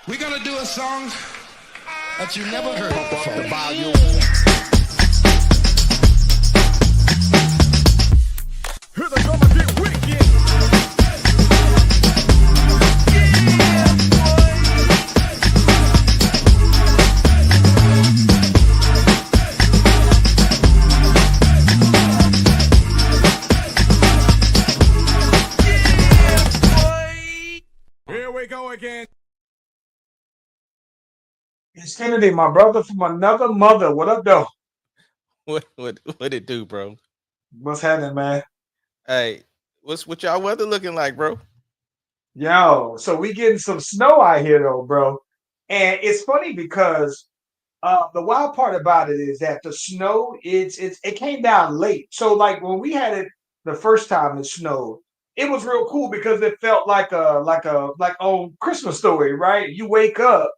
We're gonna do a song that you never heard before. The volume. Hear the drummer get wicked. Here we go again. It's Kennedy, my brother from another mother. What up, though? What it do, bro? What's happening, man? Hey, what y'all weather looking like, bro? Yo, so we getting some snow out here, though, bro. And it's funny because the wild part about it is that the snow it came down late. So like when we had it the first time it snowed, it was real cool because it felt like on Christmas Story, right? You wake up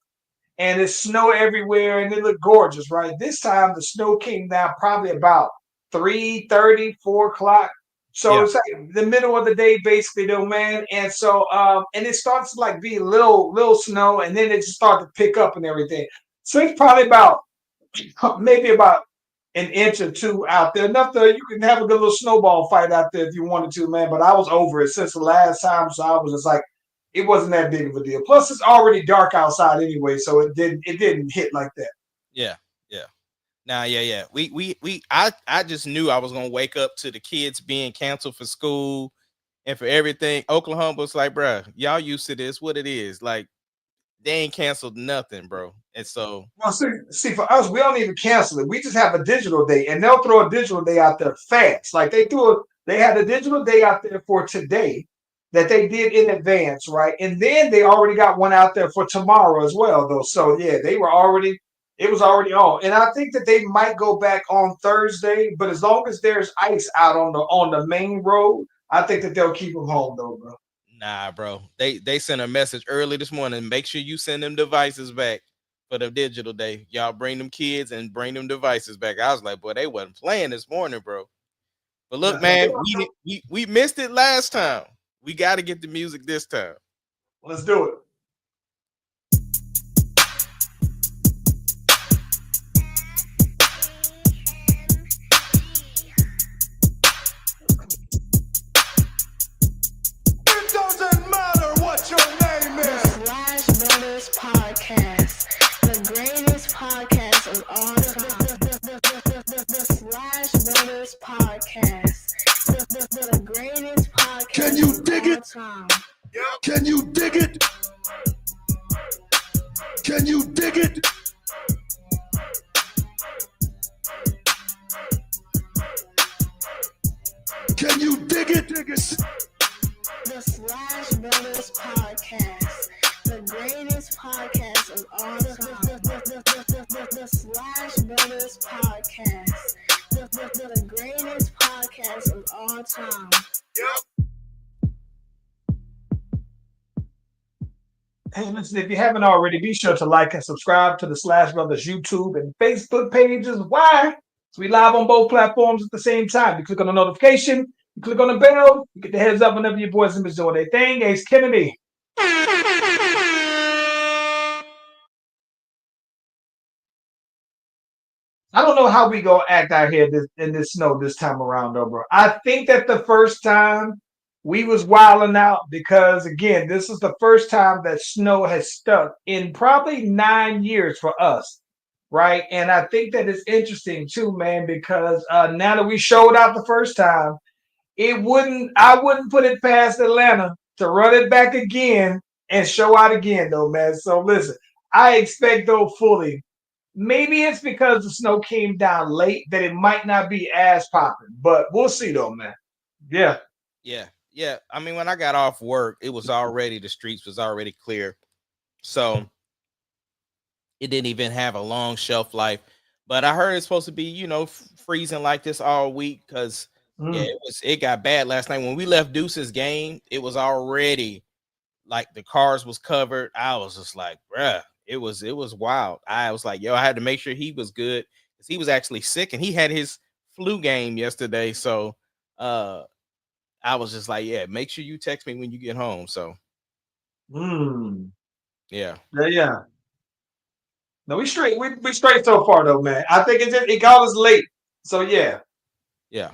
and it's snow everywhere and it looked gorgeous, right? This time the snow came down probably about 3:30, 4 o'clock. So Yeah. it's like the middle of the day, basically, though, man. And so and it starts to like be little snow, and then it just started to pick up and everything. So it's probably about maybe about an inch or two out there. Enough that you can have a good little snowball fight out there if you wanted to, man. But I was over it since the last time, so I was just like, it wasn't that big of a deal. Plus, it's already dark outside anyway, so it didn't hit like that. Yeah, yeah. Nah, yeah. I just knew I was gonna wake up to the kids being canceled for school and for everything. Oklahoma was like, bruh, y'all used to this. What it is like? They ain't canceled nothing, bro. And so Well, see, for us, we don't even cancel it. We just have a digital day, and they'll throw a digital day out there fast. Like they had a digital day out there for today that they did in advance, right? And then they already got one out there for tomorrow as well, though. So yeah, it was already on. And I think that they might go back on Thursday, but as long as there's ice out on the main road, I think that they'll keep them home, though, bro. nah, bro. They sent a message early this morning. Make sure you send them devices back for the digital day. Y'all bring them kids and bring them devices back. I was like, boy, they wasn't playing this morning, bro. But look, man, we missed it last time. We got to get the music this time. Let's do it. It doesn't matter what your name is. Slash Brothers Podcast, the greatest podcast of all time. The Slash Brothers Podcast, the greatest podcast Can you of dig all it? time. Can you dig it? Can you dig it? Can you dig it? The Slash Brothers Podcast, the greatest podcast of all time. The Slash Brothers Podcast, the greatest podcast of all time. Hey, listen, if you haven't already, be sure to like and subscribe to the Slash Brothers YouTube and Facebook pages. Why? So we live on both platforms at the same time. You click on the notification, you click on the bell, you get the heads up whenever your boys and bitches doing their thing. Ace Kennedy. I don't know how we gonna act out here in this snow this time around, though, bro. I think that the first time we was wilding out because again, this is the first time that snow has stuck in probably 9 years for us, right? And I think that it's interesting too, man, because now that we showed out the first time, I wouldn't put it past Atlanta to run it back again and show out again, though, man. So listen, I expect though fully. Maybe it's because the snow came down late that it might not be as popping, but we'll see though, man. Yeah. Yeah. I mean, when I got off work, it was already the streets was already clear, so it didn't even have a long shelf life. But I heard it's supposed to be, freezing like this all week because yeah, Mm. it got bad last night when we left Deuce's game. It was already like the cars was covered. I was just like, bruh, it was wild. I was like, yo, I had to make sure he was good because he was actually sick and he had his flu game yesterday. So I was just like, yeah, make sure you text me when you get home. So Mm. Yeah. Yeah. No, we straight. We straight so far though, man. I think it got us late. So yeah. Yeah.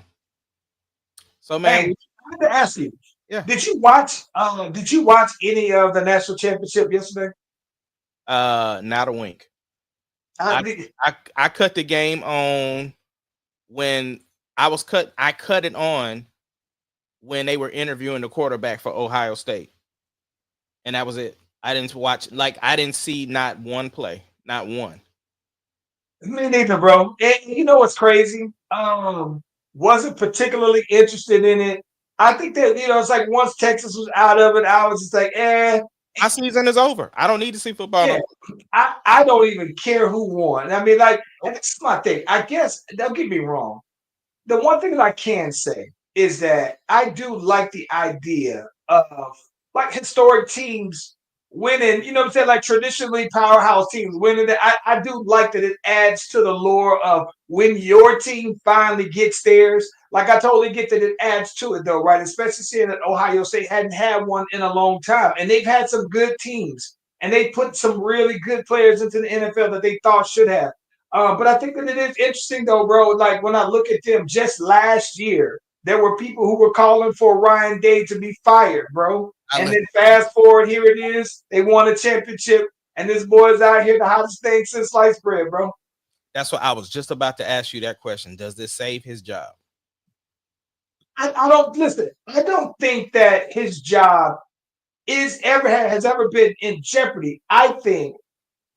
So man, Hey, I had to ask you. yeah. Did you watch any of the national championship yesterday? Not a wink. I, I I cut the game on when I cut it on when they were interviewing the quarterback for Ohio State. And that was it. I didn't watch, like, I didn't see not one play. Not one. Me neither, bro. And you know what's crazy? Wasn't particularly interested in it. I think that it's like once Texas was out of it, I was just like, My season is over. I don't need to see football yeah. no I don't even care who won. I mean, like, more. and this is my thing. I guess don't get me wrong. The one thing that I can say is that I do like the idea of like historic teams winning, you know what I'm saying? Like traditionally powerhouse teams winning. I do like that it adds to the lore of when your team finally gets theirs. Like I totally get that it adds to it though, right? Especially seeing that Ohio State hadn't had one in a long time. And they've had some good teams and they put some really good players into the NFL that they thought should have. But I think that it is interesting though, bro. Like when I look at them just last year, there were people who were calling for Ryan Day to be fired, bro. And then fast forward, here it is. They won a championship, and this boy's out here the hottest thing since sliced bread, bro. That's what I was just about to ask you that question. Does this save his job? I don't listen. I don't think that his job has ever been in jeopardy. I think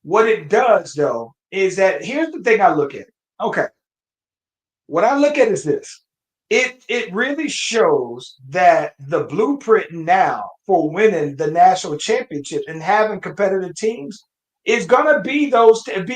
what it does though is that here's the thing I look at. Okay, what I look at is this. It really shows that the blueprint now for winning the national championship and having competitive teams is gonna be be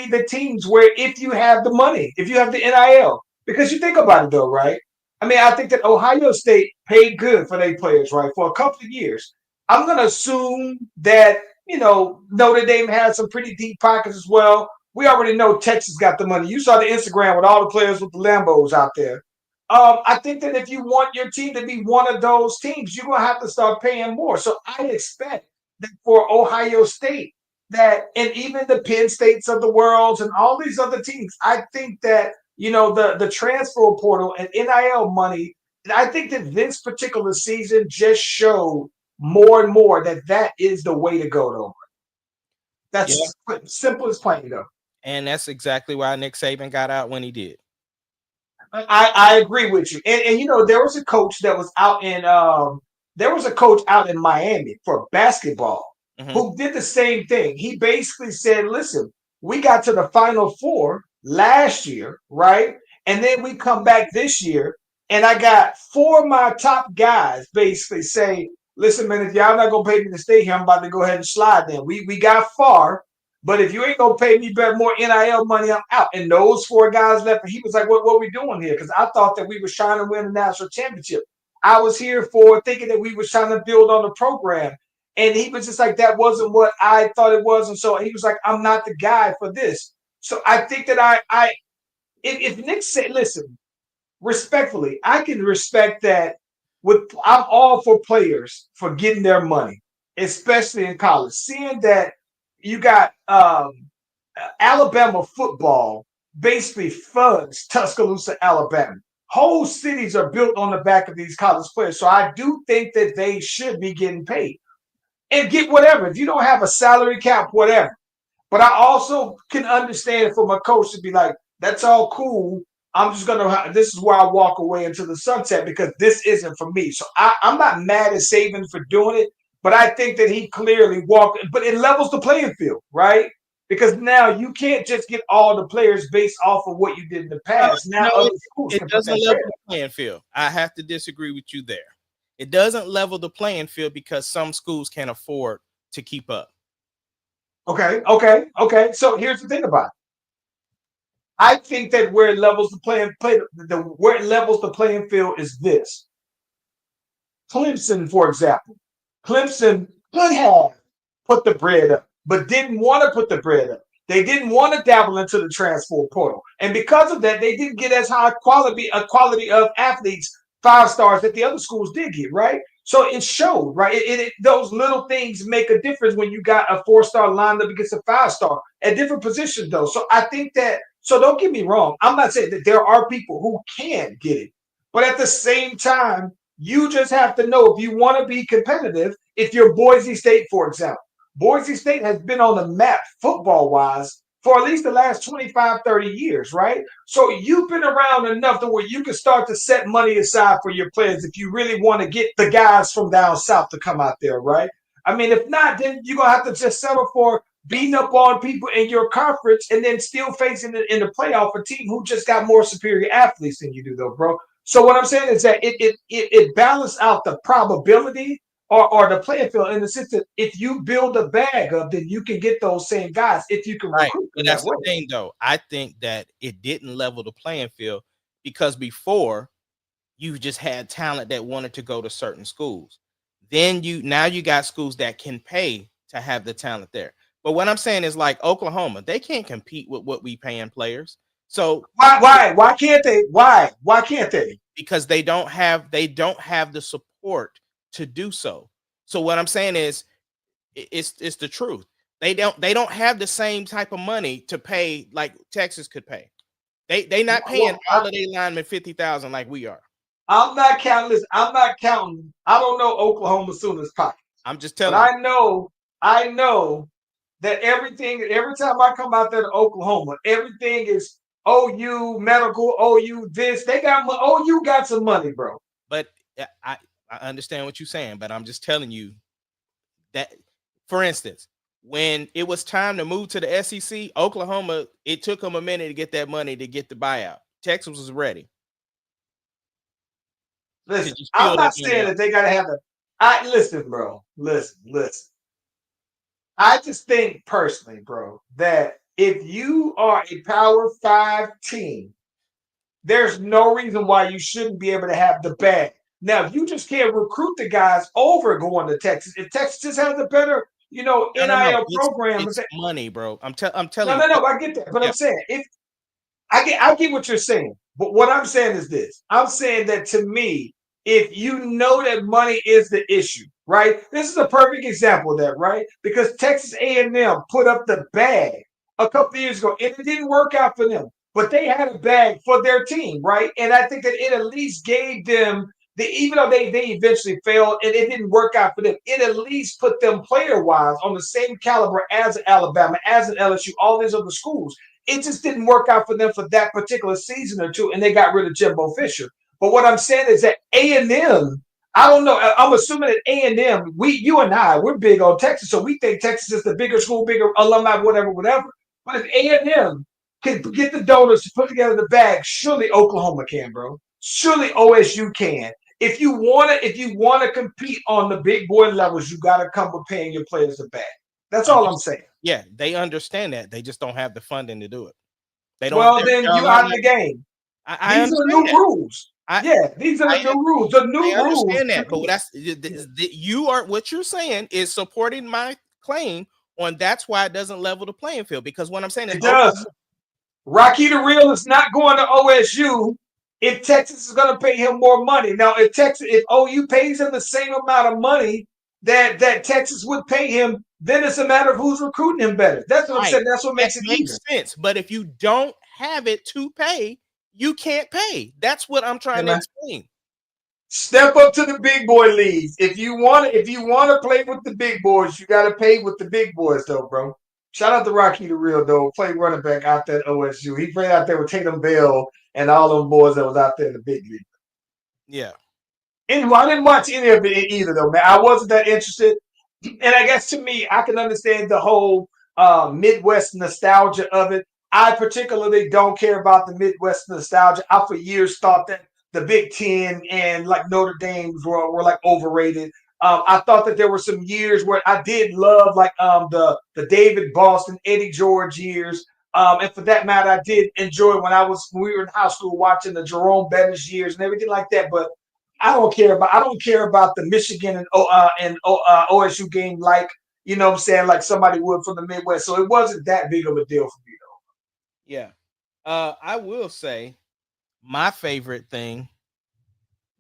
the teams where if you have the money, if you have the NIL, because you think about it though, right? I mean, I think that Ohio State paid good for their players, right, for a couple of years. I'm gonna assume that Notre Dame has some pretty deep pockets as well. We already know Texas got the money. You saw the Instagram with all the players with the Lambos out there. I think that if you want your team to be one of those teams, you're gonna have to start paying more. So I expect that for Ohio State, that and even the Penn States of the world and all these other teams, I think that the transfer portal and NIL money. I think that this particular season just showed more and more that is the way to go. Though Yeah. that's simple as plain though. And that's exactly why Nick Saban got out when he did. I agree with you. And there was a coach that was out in Miami for basketball Mhm. who did the same thing. He basically said, listen, we got to the final four last year, right? And then we come back this year, and I got four of my top guys basically say, listen, man, if y'all not gonna pay me to stay here, I'm about to go ahead and slide then. We got far. But if you ain't gonna pay me better, more NIL money, I'm out. And those four guys left, and he was like, "What are we doing here?" Because I thought that we were trying to win a national championship. I was here for thinking that we were trying to build on the program, and he was just like, "That wasn't what I thought it was." And so he was like, "I'm not the guy for this." So I think that if Nick said, "Listen, respectfully, I can respect that." I'm all for players for getting their money, especially in college. Seeing that you got Alabama football basically funds Tuscaloosa, Alabama. Whole cities are built on the back of these college players. So I do think that they should be getting paid and get whatever. If you don't have a salary cap, whatever. But I also can understand from a coach to be like, that's all cool. This is where I walk away into the sunset because this isn't for me. So I'm not mad at Saban for doing it, but I think that he clearly walked, but it levels the playing field, right? Because now you can't just get all the players based off of what you did in the past. Now No, other schools it can put doesn't that level share. the playing field. I have to disagree with you there. It doesn't level the playing field because some schools can't afford to keep up. Okay. So here's the thing about it. I think that where it levels the playing field is this. Clemson, for example. Clemson could have put the bread up, but didn't want to put the bread up. They didn't want to dabble into the transfer portal. And because of that, they didn't get as high a quality of athletes, 5 stars that the other schools did get, right? So it showed, right? Those little things make a difference when you got a 4-star lined up against a 5-star at different positions, though. So I think that, so don't get me wrong. I'm not saying that there are people who can get it, but at the same time, you just have to know if you want to be competitive. If you're Boise State, for example, Boise State has been on the map football wise for at least the last 25, 30 years, right? So you've been around enough to where you can start to set money aside for your players if you really want to get the guys from down south to come out there, right? I mean, if not, then you're going to have to just settle for beating up on people in your conference and then still facing in the playoff a team who just got more superior athletes than you do, though, bro. So what I'm saying is that it balanced out the probability or the playing field in the sense that if you build a bag up, then you can get those same guys if you can Right. recruit But them that's that way. the thing, though. I think that it didn't level the playing field because before you just had talent that wanted to go to certain schools. Then now you got schools that can pay to have the talent there. But what I'm saying is like Oklahoma, they can't compete with what we paying players. So Why can't they? Why can't they? because they don't have the support to do so. So what I'm saying is it's the truth. They don't have the same type of money to pay like Texas could pay. They not paying Well, all of their linemen 50,000 like we are. I'm not counting this. I'm not counting. I don't know Oklahoma's soonest pocket, I'm just but telling you. I know that every time I come out there to Oklahoma, everything is OU medical, OU this. They got OU got some money, bro. But I understand what you're saying, but I'm just telling you that, for instance, when it was time to move to the SEC, Oklahoma, it took them a minute to get that money to get the buyout. Texas was ready to Listen, just I'm fill that not money saying up. that they gotta have the. I listen, bro. Listen. I just think personally, bro, that if you are a Power 5 team, there's no reason why you shouldn't be able to have the bag. Now, if you just can't recruit the guys over going to Texas, if Texas just has a better, No. NIL program, It's money, bro. I'm telling no, you. no, no, I get that. But Yeah. I'm saying if I get what you're saying, but what I'm saying is this. I'm saying that to me, if you know that money is the issue, right? This is a perfect example of that, right? Because Texas A&M put up the bag a couple of years ago, and it didn't work out for them. But they had a bag for their team, right? And I think that it at least gave them even though they eventually failed and it didn't work out for them, it at least put them player-wise on the same caliber as Alabama, as an LSU, all these other schools. It just didn't work out for them for that particular season or two, and they got rid of Jimbo Fisher. But what I'm saying is that A&M, I don't know. I'm assuming that A&M, you and I, we're big on Texas, so we think Texas is the bigger school, bigger alumni, whatever. But if A&M can get the donors to put together the bag, surely Oklahoma can, bro. Surely OSU can. If you wanna compete on the big boy levels, you gotta come with paying your players the bag. That's all I'm saying. Yeah, they understand that. They just don't have the funding to do it. They don't. Well, then There are a you lot out of. of the game. I These are the understand new that. rules. I Yeah, these are the new rules. The I new rules. understand that, but that's you are what you're saying is supporting my claim on that's why it doesn't level the playing field because what I'm saying is It does. Rocky the Real is not going to OSU if Texas is going to pay him more money. Now, if OU pays him the same amount of money that Texas would pay him, then it's a matter of who's recruiting him better. That's what I'm right. saying. That's what That makes it makes even. sense. But if you don't have it to pay, you can't pay. That's what I'm trying to explain. Step up to the big boy leagues. If you want to play with the big boys, you got to pay with the big boys, though, bro. Shout out to Rocky the Real, though. Play running back out there at OSU. He played out there with Tatum Bell and all them boys that was out there in the big league. Yeah. Anyway, I didn't watch any of it either, though, man. I wasn't that interested. And I guess to me, I can understand the whole Midwest nostalgia of it. I particularly don't care about the Midwest nostalgia. I for years thought that the Big Ten and like Notre Dame were like overrated. I thought that there were some years where I did love like the David Boston, Eddie George years. And for that matter, I did enjoy when we were in high school watching the Jerome Bettis years and everything like that. But I don't care about the Michigan and OSU game like what I'm saying, like somebody would from the Midwest. So it wasn't that big of a deal for me Yeah. I will say my favorite thing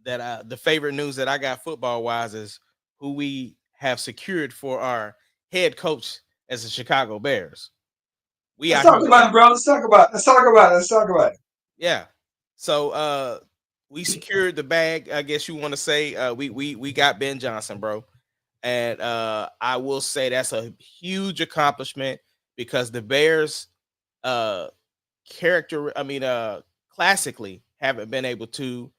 that the favorite news that I got football wise is who we have secured for our head coach as the Chicago Bears. We Let's out here, talk about it, bro. Let's talk about it. Let's talk about it. Let's talk about it. yeah. So we secured the bag, I guess you want to say. We got Ben Johnson, bro. And I will say that's a huge accomplishment because the Bears classically haven't been able to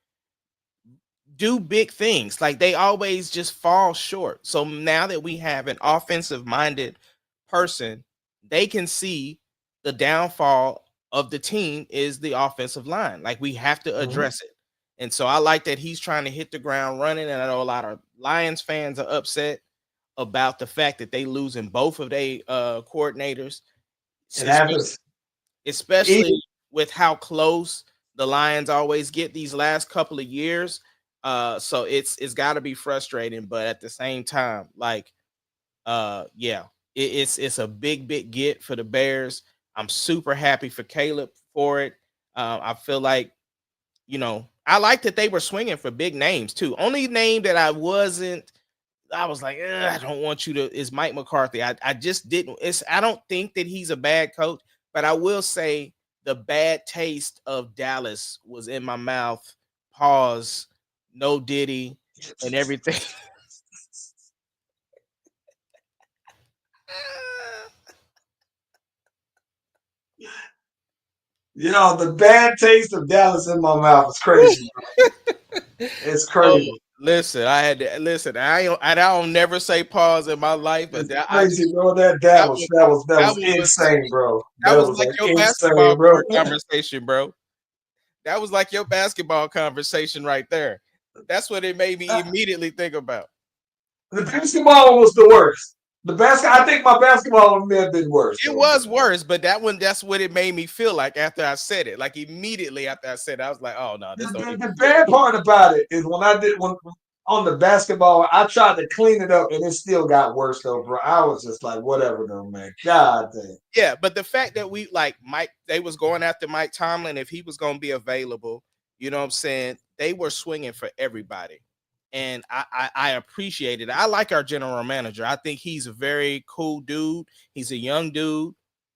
do big things. Like they always just fall short. So now that we have an offensive minded person, they can see the downfall of the team is the offensive line. Like we have to address it. And so I like that he's trying to hit the ground running. And I know a lot of Lions fans are upset about the fact that they losing both of their coordinators. It happens. Especially with how close the Lions always get these last couple of years. So it's got to be frustrating, but at the same time, like, it's a big get for the Bears. I'm super happy for Caleb for it. I feel like, I like that they were swinging for big names too. Only name that I was like, I don't want you to, is Mike McCarthy. I just didn't. I don't think that he's a bad coach, but I will say the bad taste of Dallas was in my mouth. Pause. No Diddy and everything. The bad taste of Dallas in my mouth is crazy. It's crazy. So, listen, I had to listen. I don't never say pause in my life, but It's crazy, bro. That was insane, bro. That was like your basketball bro. conversation, bro. That was like your basketball conversation right there. That's what it made me immediately think about. The basketball was the worst. I think my basketball may have been worse. It was worse, but that's what it made me feel like after I said it. Like immediately after I said it, I was like, oh no, this the bad part about it is when on the basketball, I tried to clean it up and it still got worse though, bro. I was just like, whatever though, man. God damn. Yeah, but the fact that we like Mike, they was going after Mike Tomlin if he was going to be available, you know what I'm saying? They were swinging for everybody. And I appreciate it. I like our general manager. I think he's a very cool dude. He's a young dude.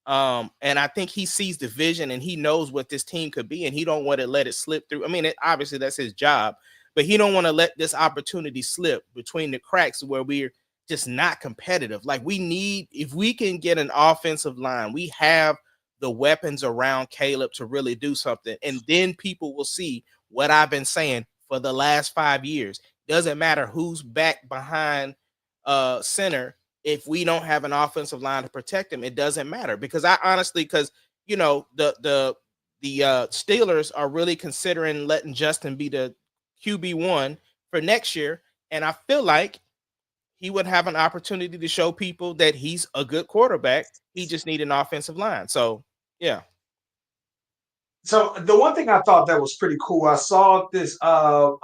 And I think he sees the vision and he knows what this team could be, and he don't want to let it slip through. I mean, obviously that's his job, but he don't want to let this opportunity slip between the cracks where we're just not competitive. Like if we can get an offensive line, we have the weapons around Caleb to really do something. And then people will see what I've been saying for the last 5 years. Doesn't matter who's back behind center. If we don't have an offensive line to protect him, it doesn't matter. Because the Steelers are really considering letting Justin be the QB1 for next year. And I feel like he would have an opportunity to show people that he's a good quarterback. He just needs an offensive line. So, yeah. So the one thing I thought that was pretty cool, I saw this because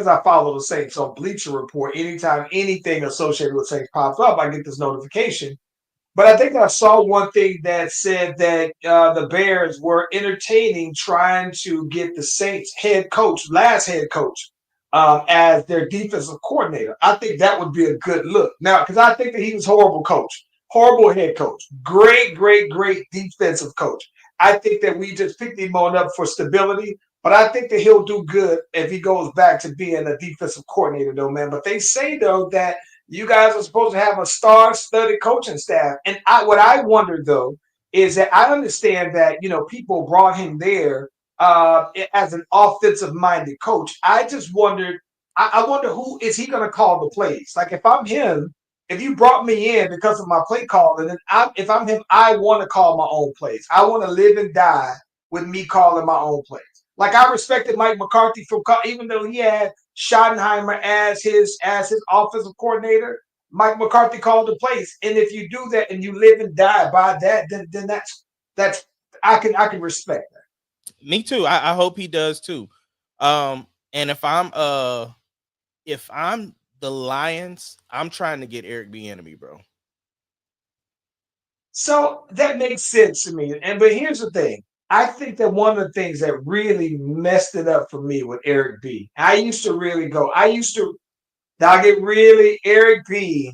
I follow the Saints on Bleacher Report. Anytime anything associated with Saints pops up, I get this notification. But I think I saw one thing that said that the Bears were entertaining trying to get the Saints last head coach, as their defensive coordinator. I think that would be a good look. Now, because I think that he was horrible head coach, great defensive coach. I think that we just picked him up for stability, but I think that he'll do good if he goes back to being a defensive coordinator, though, man. But they say, though, that you guys are supposed to have a star-studded coaching staff. And what I wonder, though, is that I understand that, people brought him there as an offensive-minded coach. I just wondered, I wonder who is he going to call the plays? Like, if I'm him, if you brought me in because of my play calling, and if I'm him, I want to call my own plays. I want to live and die with me calling my own plays. Like I respected Mike McCarthy even though he had Schottenheimer as his offensive coordinator. Mike McCarthy called the plays, and if you do that and you live and die by that, then that's I can respect that. Me too. I hope he does too. And if I'm the Lions, I'm trying to get Eric Bieniemy, bro. So that makes sense to me. But here's the thing. I think that one of the things that really messed it up for me with Eric B. I used to really go. I get really Eric B.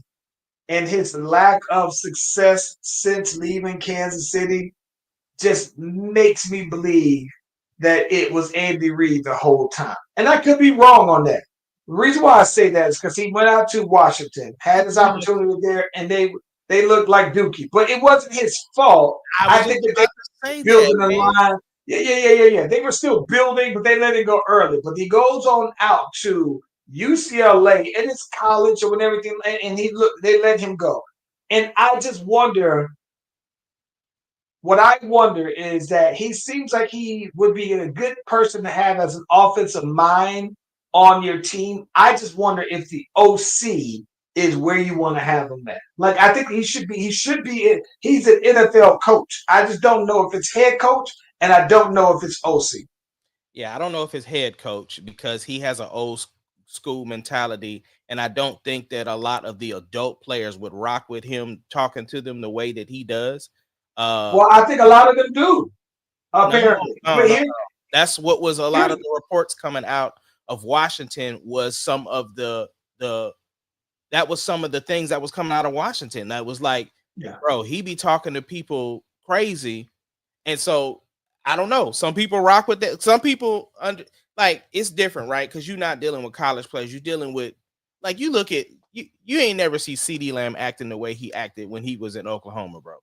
and his lack of success since leaving Kansas City just makes me believe that it was Andy Reid the whole time. And I could be wrong on that. The reason why I say that is because he went out to Washington, had his opportunity there, and they looked like Dookie. But it wasn't his fault. I I was just think that about to they say were building that, a man. line. Yeah. They were still building, but they let it go early. But he goes on out to UCLA and it's college or everything, and they let him go. And I just wonder what I wonder is that he seems like he would be a good person to have as an offensive mind on your team. I just wonder if the OC is where you want to have him at. Like I think he should be. He's an NFL coach. I just don't know if it's head coach, and I don't know if it's OC. Yeah, I don't know if it's head coach because he has an old school mentality, and I don't think that a lot of the adult players would rock with him talking to them the way that he does. Well, I think a lot of them do No, apparently. no, But no. here, That's what was a lot here's of the reports coming out of Washington was some of the that was some of the things that was coming out of Washington. That was like, yeah. bro, he be talking to people crazy. And so I don't know. Some people rock with that. Some people like it's different, right? Because you're not dealing with college players. You're dealing with like you look at you ain't never see CD Lamb acting the way he acted when he was in Oklahoma, bro.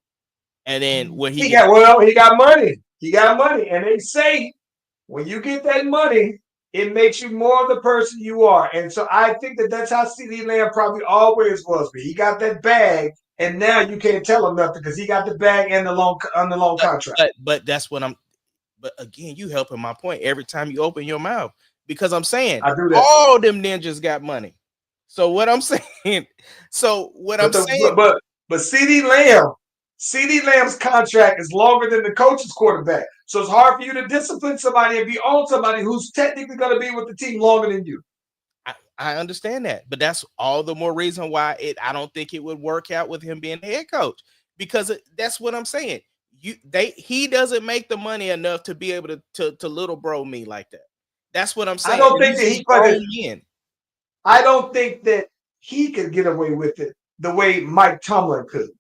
And then when he gets He got money. He got money, and they say when you get that money, it makes you more of the person you are. And so I think that that's how CD Lamb probably always was. But he got that bag, and now you can't tell him nothing because he got the bag and the long contract. but that's what I'm but again, you helping my point every time you open your mouth because I'm saying I do that. all them ninjas got money. So what I'm saying, But CD Lamb's contract is longer than the coach's quarterback. So it's hard for you to discipline somebody and be on somebody who's technically going to be with the team longer than you. I understand that, but that's all the more reason why I don't think it would work out with him being head coach because that's what I'm saying. He doesn't make the money enough to be able to little bro me like that. That's what I'm saying. I don't think that he grown men. I don't think that he could get away with it the way Mike Tomlin could.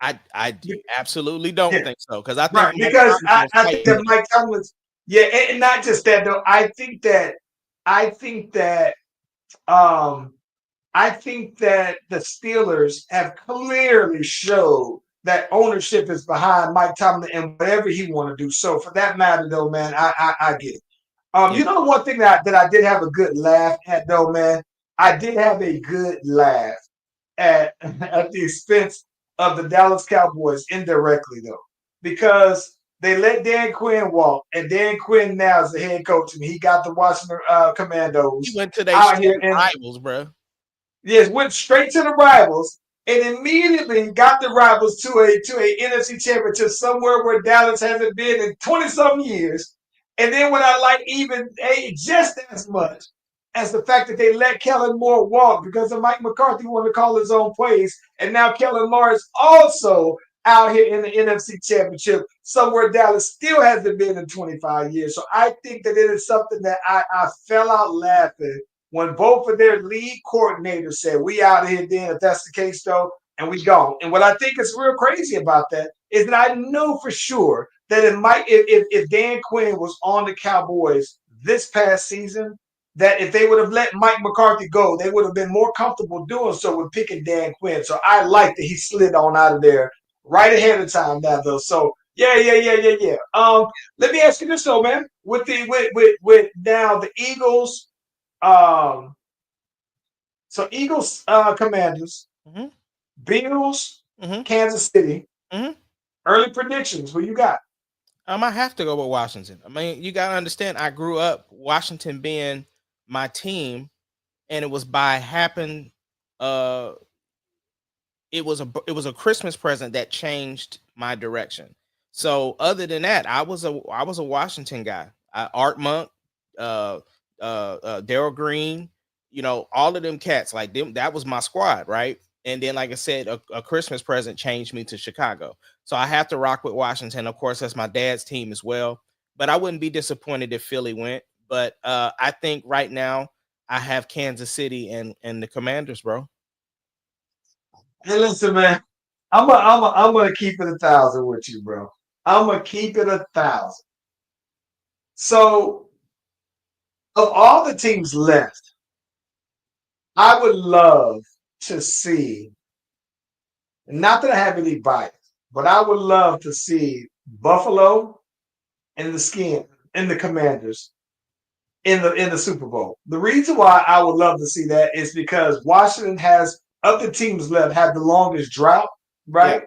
I absolutely don't think so because I think right because I think that Mike Tomlin's and not just that though. I think that the Steelers have clearly showed that ownership is behind Mike Tomlin and whatever he want to do. So for that matter, though, man, I get it. You know, one thing that I did have a good laugh at, though, man. I did have a good laugh at the expense of the Dallas Cowboys indirectly, though, because they let Dan Quinn walk, and Dan Quinn now is the head coach, and he got the Washington Commandos. He went to their rivals, bro. Yes, went straight to the rivals and immediately got the rivals to a NFC championship somewhere where Dallas hasn't been in 20-some years. And then what I like even just as much as the fact that they let Kellen Moore walk because of Mike McCarthy wanted to call his own plays. And now Kellen Moore is also out here in the NFC championship somewhere Dallas still hasn't been in 25 years. So I think that it is something that I fell out laughing when both of their lead coordinators said, we out of here then, if that's the case, though, and we gone. And what I think is real crazy about that is that I know for sure that if Dan Quinn was on the Cowboys this past season, that if they would have let Mike McCarthy go, they would have been more comfortable doing so with picking Dan Quinn. So I like that he slid on out of there right ahead of time now, though. So yeah. Let me ask you this though, man. With now the Eagles. So Eagles, Commanders, Bills, Kansas City. Early predictions. What you got? I have to go with Washington. I mean, you gotta understand. I grew up Washington being my team, and it was by happen. It was a Christmas present that changed my direction. So other than that, I was a Washington guy. Art Monk, Daryl Green, all of them cats like them. That was my squad, right? And then, like I said, a Christmas present changed me to Chicago. So I have to rock with Washington. Of course, that's my dad's team as well. But I wouldn't be disappointed if Philly went. But I think right now I have Kansas City and the Commanders, bro. Hey, listen, man. I'm gonna keep it 1,000 with you, bro. I'm gonna keep it 1,000. So, of all the teams left, I would love to see. Not that I have any bias, but I would love to see Buffalo and the Skin and the Commanders in the Super Bowl. The reason why I would love to see that is because Washington has of the teams left have the longest drought, Yeah. right?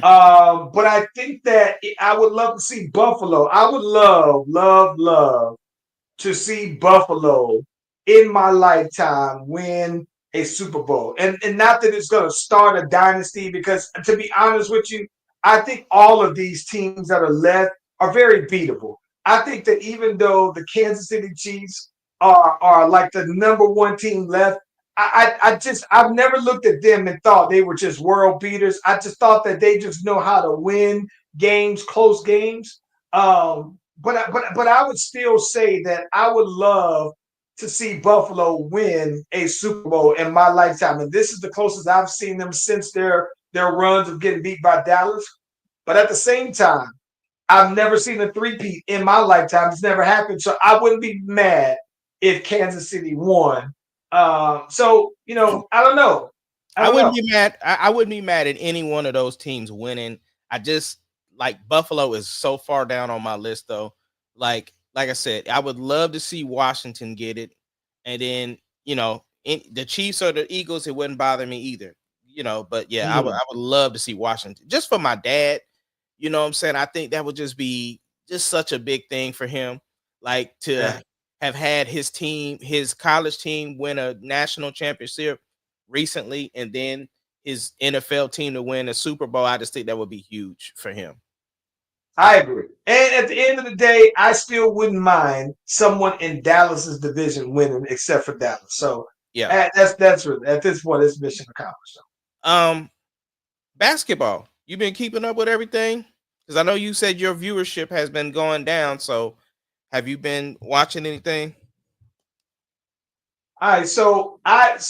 But I think that I would love to see Buffalo. I would love to see Buffalo in my lifetime win a Super Bowl. And not that it's going to start a dynasty, because to be honest with you, I think all of these teams that are left are very beatable. I think that even though the Kansas City Chiefs are like the number one team left, I've never looked at them and thought they were just world beaters. I just thought that they just know how to win games, close games. But I would still say that I would love to see Buffalo win a Super Bowl in my lifetime, and this is the closest I've seen them since their runs of getting beat by Dallas. But at the same time, I've never seen a three-peat in my lifetime. It's never happened, so I wouldn't be mad if Kansas City won. So I don't know. I wouldn't be mad. I wouldn't be mad at any one of those teams winning. I just like Buffalo is so far down on my list though. Like I said, I would love to see Washington get it, and then the Chiefs or the Eagles, it wouldn't bother me either. But yeah, I would love to see Washington just for my dad. You know what I'm saying? I think that would just be just such a big thing for him, like to have had his team, his college team, win a national championship recently, and then his NFL team to win a Super Bowl. I just think that would be huge for him. I agree. And at the end of the day, I still wouldn't mind someone in Dallas's division winning, except for Dallas. So Yeah. that's really, at this point, it's mission accomplished. Basketball. You been keeping up with everything? Because I know you said your viewership has been going down. So have you been watching anything? All right, so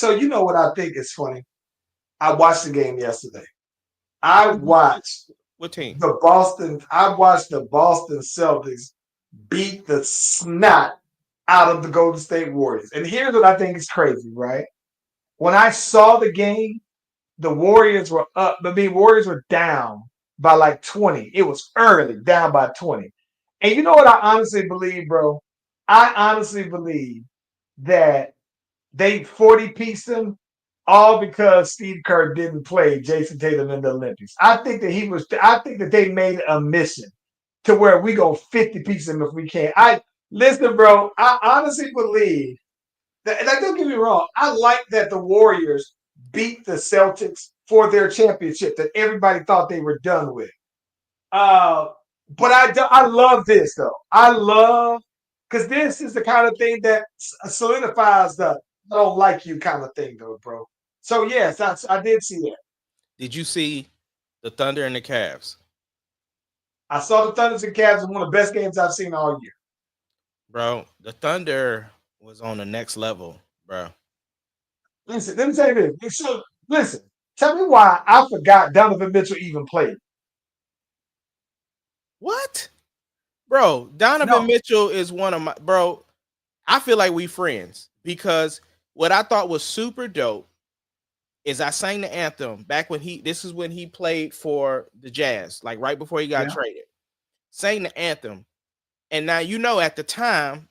you know what I think is funny? I watched the game yesterday. I watched What team? I watched the Boston Celtics beat the snot out of the Golden State Warriors. And here's what I think is crazy, right? When I saw the game, the Warriors were up, but the Warriors were down by like 20. It was early, down by 20. And you know what I honestly believe, bro? I honestly believe that they 40-pieced him all because Steve Kerr didn't play Jason Tatum in the Olympics. I think that they made a mission to where we go 50-piece him if we can. Listen, bro, I honestly believe that, and don't get me wrong, I like that the Warriors beat the Celtics for their championship that everybody thought they were done with. But I love this though. I love because this is the kind of thing that solidifies the I don't like you kind of thing though, bro. So yes, I did see that. Did you see the Thunder and the Cavs? I saw the Thunders and Cavs in one of the best games I've seen all year. Bro, the Thunder was on the next level, bro. Listen, let me tell you this. Listen, tell me why I forgot Donovan Mitchell even played. What? Bro, Donovan No, Mitchell is one of my bro. I feel like we friends because what I thought was super dope is I sang the anthem back when this is when he played for the Jazz, like right before he got yeah, traded. Sang the anthem. And now at the time,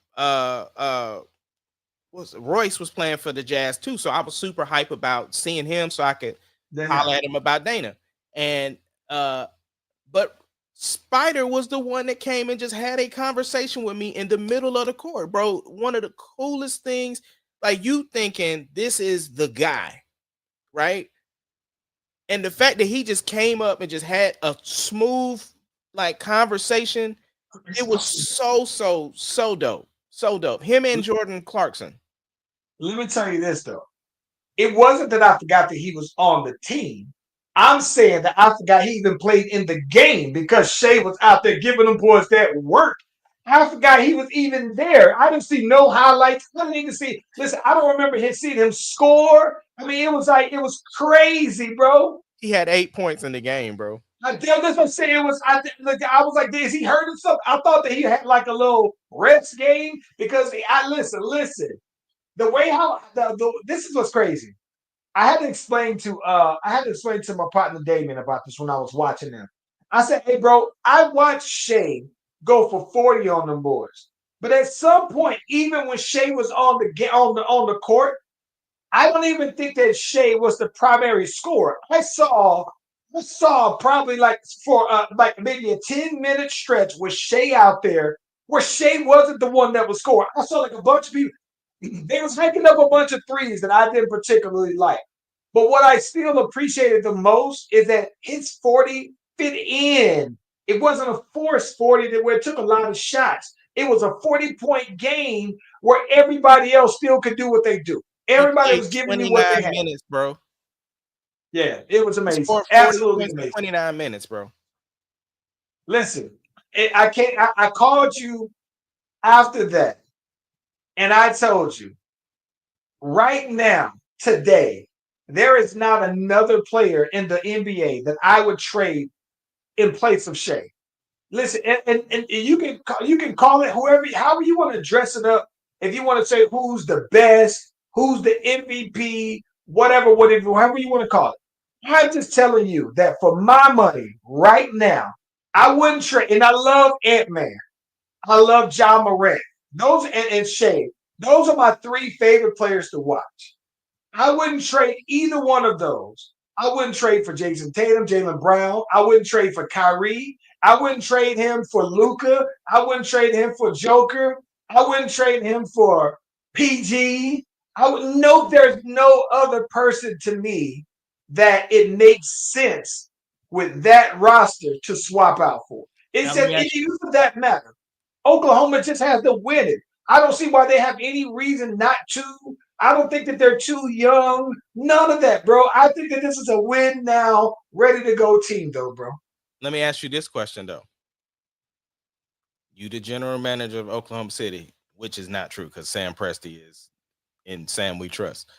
was Royce was playing for the Jazz too. So I was super hype about seeing him so I could holler at him about Dana. And but Spider was the one that came and just had a conversation with me in the middle of the court, bro. One of the coolest things, like you thinking this is the guy, right? And the fact that he just came up and just had a smooth like conversation, it was so dope. So dope. Him and Jordan Clarkson. let me tell you this though. It wasn't that I forgot that he was on the team. I'm saying that I forgot he even played in the game because Shea was out there giving them boys that work. I forgot he was even there. I didn't see no highlights. I didn't even see. Listen, I don't remember seeing him score. I mean, it was crazy, bro. He had 8 points in the game, bro. That's what I'm saying. I was like, is he hurt himself? I thought that he had like a little rest game because listen. The way how this is what's crazy. I had to explain to my partner Damien about this when I was watching them. I said, "Hey, bro, I watched Shea go for 40 on them boys, but at some point, even when Shea was on the court, I don't even think that Shea was the primary scorer. I saw probably like for like maybe a 10-minute stretch with Shea out there where Shea wasn't the one that was scoring. I saw like a bunch of people. They was making up a bunch of threes that I didn't particularly like. But what I still appreciated the most is that his 40 fit in. It wasn't a forced 40 where it took a lot of shots. It was a 40-point game where everybody else still could do what they do. He Everybody played was giving you what 29 they had. minutes, bro. Yeah, it was He amazing. scored 40 Absolutely points in amazing. 29 minutes, bro. Listen, I can't. I called you after that, and I told you right now, today, there is not another player in the NBA that I would trade in place of Shea. Listen, and you can call it however you want to dress it up. If you want to say who's the best, who's the MVP, whatever, however you want to call it. I'm just telling you that for my money right now, I wouldn't trade. And I love Ant-Man. I love John Morant. Those and Shea. Those are my three favorite players to watch. I wouldn't trade either one of those. I wouldn't trade for Jason Tatum, Jalen Brown. I wouldn't trade for Kyrie. I wouldn't trade him for Luca. I wouldn't trade him for Joker. I wouldn't trade him for PG. I would know there's no other person to me that it makes sense with that roster to swap out for. It's Now, just it uses that matter. Oklahoma just has to win it. I don't see why they have any reason not to. I don't think that they're too young. None of that, bro. I think that this is a win now, ready to go team, though, bro. let me ask you this question, though. You the general manager of Oklahoma City, which is not true because Sam Presti is in Sam We Trust.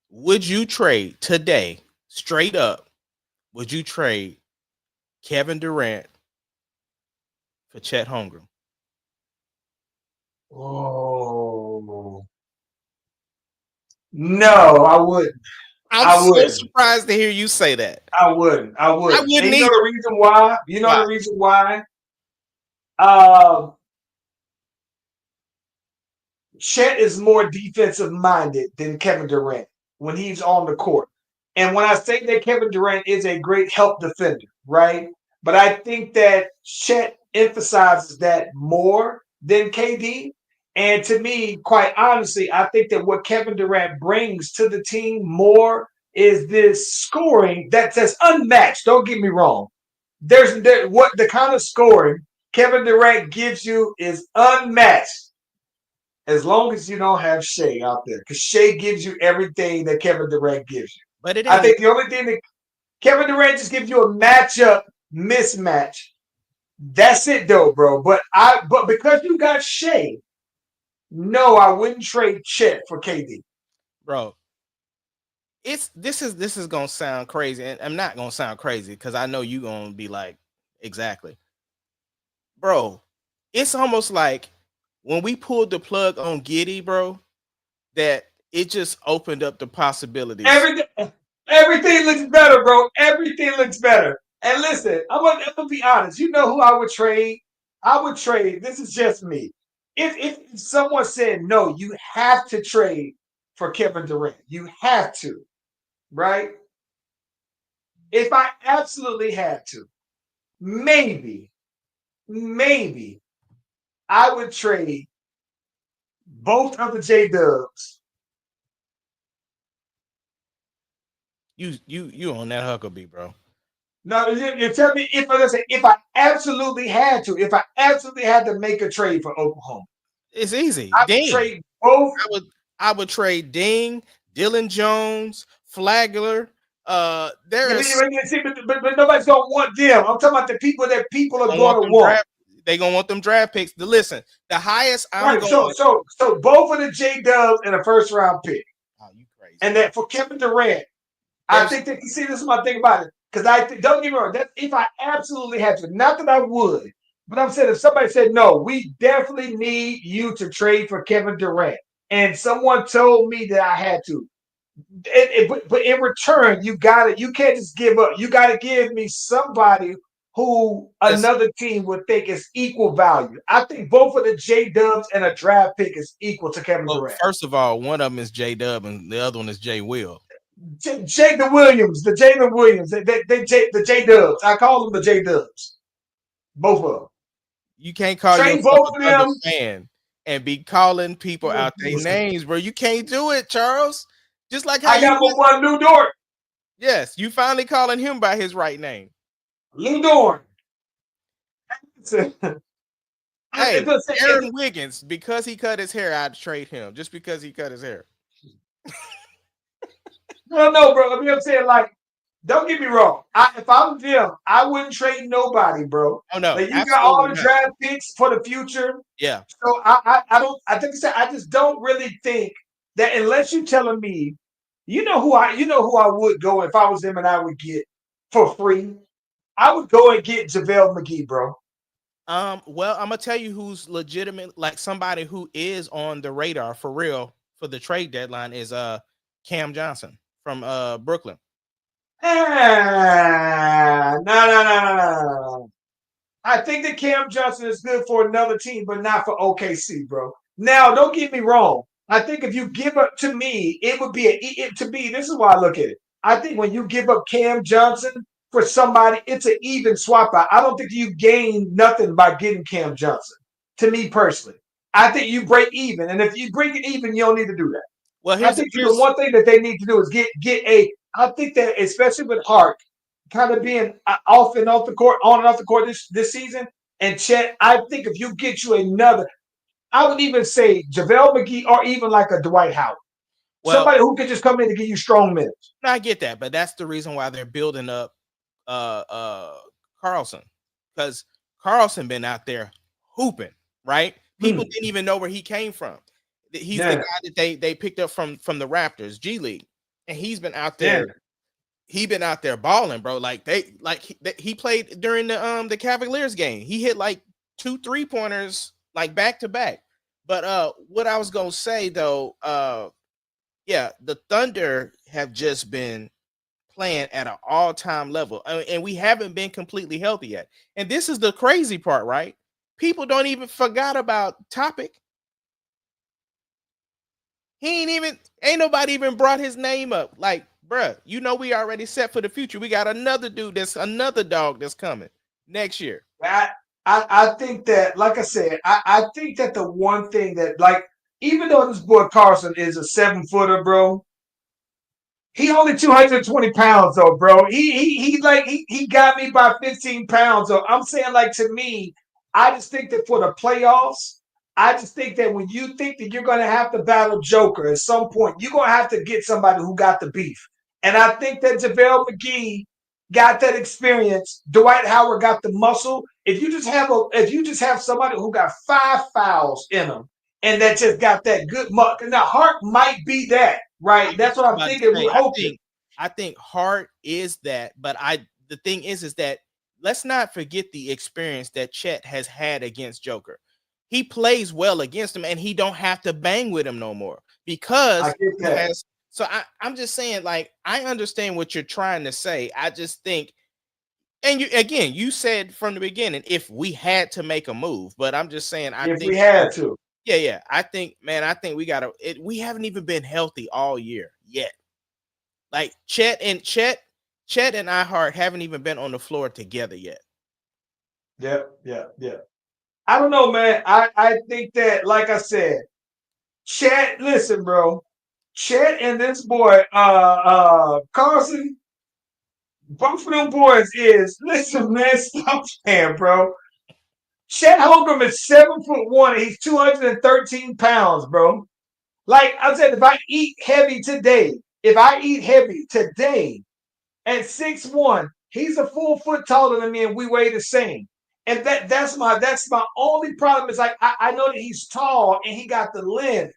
Would you trade today, straight up, would you trade Kevin Durant for Chet Holmgren? Oh. No, I wouldn't. I'm so wouldn't. surprised to hear you say that. I wouldn't. I wouldn't And you know either. the reason why? You know Why? the reason why? Chet is more defensive minded than Kevin Durant when he's on the court. And when I say that Kevin Durant is a great help defender, right? But I think that Chet emphasizes that more than KD. And to me, quite honestly, I think that what Kevin Durant brings to the team more is this scoring that's unmatched. Don't get me wrong. What the kind of scoring Kevin Durant gives you is unmatched as long as you don't have Shea out there, because Shea gives you everything that Kevin Durant gives you. But it I ain't. think the only thing that Kevin Durant just gives you a matchup mismatch. That's it, though, bro. But because you got Shea, no, I wouldn't trade Chet for KD. Bro, this is gonna sound crazy, and I'm not gonna sound crazy because I know you gonna be like, exactly, bro. It's almost like when we pulled the plug on Giddy, bro, that it just opened up the possibilities. Everything looks better, bro. Everything looks better. And listen, I'm gonna be honest. You know who I would trade? I would trade. This is just me. If someone said no, you have to trade for Kevin Durant. You have to, right? If I absolutely had to, maybe I would trade both of the J Dubs. You on that Huckabee, bro. No, you tell me if I absolutely had to make a trade for Oklahoma. It's easy. I would Ding. trade both. I would trade Ding, Dylan Jones, Flagler. There's See, but nobody's gonna want them. I'm talking about the people that people are gonna want gonna them want. draft. They gonna want them draft picks. Listen, the highest I'm Right. going. So both of the J Dubs and a first round pick. Oh, you crazy. And that for Kevin Durant, I There's think that you see this is my thing about it. Because don't get me wrong, that if I absolutely had to, not that I would, but I'm saying if somebody said no, we definitely need you to trade for Kevin Durant, and someone told me that I had to. But in return, you can't just give up. You gotta give me somebody who this. another team would think is equal value. I think both of the J Dubs and a draft pick is equal to Kevin Well, Durant. first of all, one of them is J Dub and the other one is J Will. Jalen Williams, the Jalen Williams, the J Dubs. I call them the J Dubs. Both of them. You can't call Trade yourself both a of Thunder them. fan and be calling people out their names, bro. You can't do it, Charles. Just like how I got my one Lou Dort. yes, you finally calling him by his right name. Lou Dort. Hey, Aaron Wiggins, because he cut his hair, I'd trade him just because he cut his hair. No, bro. I mean, I'm saying, like, don't get me wrong. If I was them, I wouldn't trade nobody, bro. Oh no, like, you got all the draft picks for the future. Yeah. So I don't. I think I just don't really think that unless you're telling me, you know who I would go if I was them and I would get for free. I would go and get JaVale McGee, bro. Well, I'm gonna tell you who's legitimate, like somebody who is on the radar for real for the trade deadline is Cam Johnson from Brooklyn. No. I think that Cam Johnson is good for another team, but not for OKC, bro. Now, don't get me wrong. I think if you give up to me, it would be to me. This is why I look at it. I think when you give up Cam Johnson for somebody, it's an even swap out. I don't think you gain nothing by getting Cam Johnson. To me personally, I think you break even, and if you break it even, you don't need to do that. Well, I think the one thing that they need to do is get a. I think that especially with Hart kind of being off and off the court, on and off the court this season, and Chet, I think if you get you another, I would even say JaVale McGee or even like a Dwight Howard. Well, somebody who could just come in and give you strong minutes. I get that, but that's the reason why they're building up Carlson, because Carlson been out there hooping, right? People didn't even know where he came from. He's the guy that they picked up from the Raptors G League, and he's been out there. Yeah. He been out there balling, bro. He played during the Cavaliers game. He hit like 2 3-pointers like back to back. But what I was gonna say though, yeah, the Thunder have just been playing at an all-time level, and we haven't been completely healthy yet. And this is the crazy part, right? People don't even forgot about Topic. Ain't nobody even brought his name up. Like, bruh, you know we already set for the future. We got another dude another dog that's coming next year. I think that, like I said, I think that the one thing that, like, even though this boy Carson is a 7-footer, bro, he only 220 pounds though, bro. He got me by 15 pounds. So I'm saying, like, to me, I just think that for the playoffs, I just think that when you think that you're going to have to battle Joker at some point, you're going to have to get somebody who got the beef. And I think that JaVale McGee got that experience. Dwight Howard got the muscle. If you just have somebody who got 5 fouls in them and that just got that good muck, and the Hart might be that, right? That's what I'm thinking. We're hoping. I think Hart is that, but the thing is that let's not forget the experience that Chet has had against Joker. He plays well against him, and he don't have to bang with him no more because he has. So I'm just saying, like, I understand what you're trying to say. I just think, and you said from the beginning, if we had to make a move, but I'm just saying, if we had to. Yeah. I think we gotta. We haven't even been healthy all year yet. Like Chet and iHeart haven't even been on the floor together yet. Yeah. I don't know, man. I think that, like I said, Chet, listen, bro. Chet and this boy, Carson, both of them boys listen, man, stop playing, bro. Chet Holmgren is 7'1", and he's 213 pounds, bro. Like I said, if I eat heavy today at 6'1", he's a full foot taller than me, and we weigh the same. And that's my only problem is like I know that he's tall and he got the length,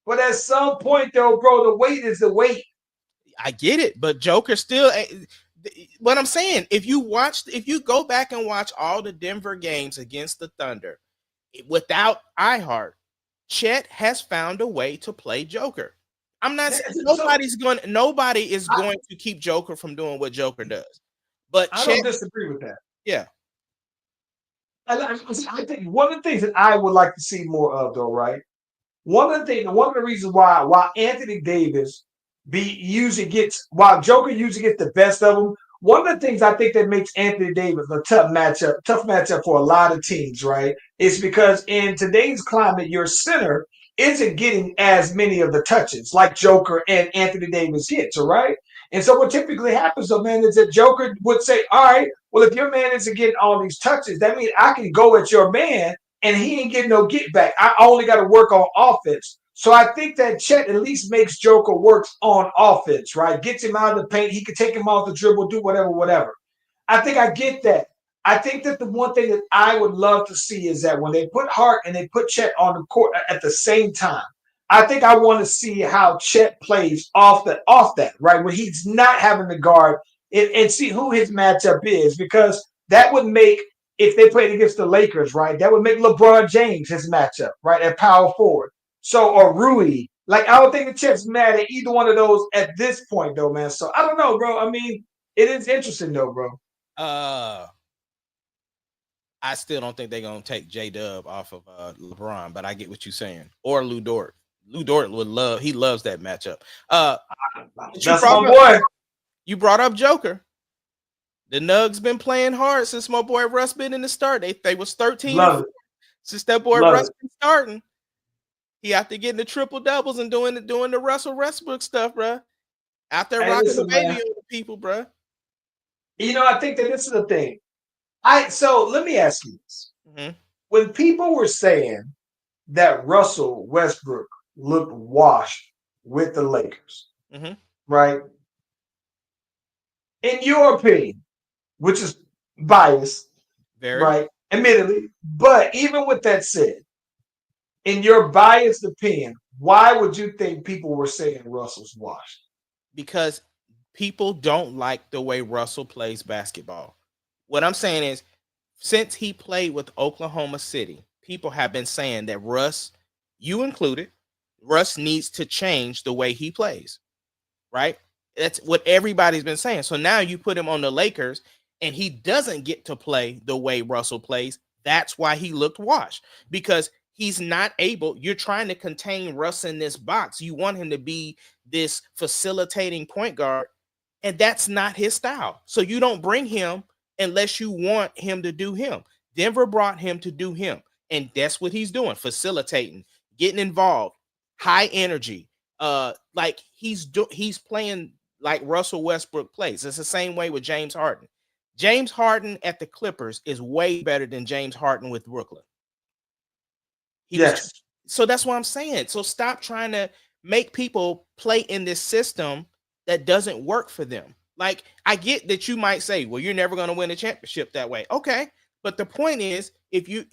but at some point though, bro, the weight is the weight. I get it, but Joker still. What I'm saying, if you go back and watch all the Denver games against the Thunder, without iHeart, Chet has found a way to play Joker. I'm not. Nobody is going to keep Joker from doing what Joker does. But I don't disagree with that. Yeah. I think one of the things that I would like to see more of, though, right? One of the reasons why Anthony Davis while Joker usually gets the best of him. One of the things I think that makes Anthony Davis a tough matchup for a lot of teams, right? Is because in today's climate, your center isn't getting as many of the touches like Joker and Anthony Davis gets, all right? And so what typically happens, though, man, is that Joker would say, all right, well, if your man isn't getting all these touches, that means I can go at your man and he ain't getting no get back. I only got to work on offense. So I think that Chet at least makes Joker works on offense, right? Gets him out of the paint. He can take him off the dribble, do whatever. I think I get that. I think that the one thing that I would love to see is that when they put Hart and they put Chet on the court at the same time, I think I want to see how Chet plays off that, right? When he's not having to guard and see who his matchup is, because that would make, if they played against the Lakers, right, that would make LeBron James his matchup, right, at power forward. So, or Rui. Like, I don't think the Chet's mad at either one of those at this point, though, man. So, I don't know, bro. I mean, it is interesting, though, bro. I still don't think they're going to take J-Dub off of LeBron, but I get what you're saying. Or Lou Dort. Lou Dort he loves that matchup. That's my boy. You brought up Joker. The Nugs been playing hard since my boy Russ been in the start. They was 13 since that boy Russ been starting. He out there getting the triple doubles and doing the Russell Westbrook stuff, bro. Out there rocking the baby on the people, bro. You know, I think that this is the thing. So let me ask you this: when people were saying that Russell Westbrook looked washed with the Lakers, right? In your opinion, which is biased, right? Admittedly, but even with that said, in your biased opinion, why would you think people were saying Russell's washed? Because people don't like the way Russell plays basketball. What I'm saying is, since he played with Oklahoma City, people have been saying that Russ, you included, Russ needs to change the way he plays, right? That's what everybody's been saying. So now you put him on the Lakers and he doesn't get to play the way Russell plays. That's why he looked washed, because he's not able. You're trying to contain Russ in this box. You want him to be this facilitating point guard, and that's not his style. So you don't bring him unless you want him to do him. Denver brought him to do him, and that's what he's doing, facilitating, getting involved, high energy. Like he's playing like Russell Westbrook plays. It's the same way with James Harden. James Harden at the Clippers is way better than James Harden with Brooklyn. So that's what I'm saying. So stop trying to make people play in this system that doesn't work for them. Like, I get that you might say, well, you're never going to win a championship that way. Okay. But the point is, if you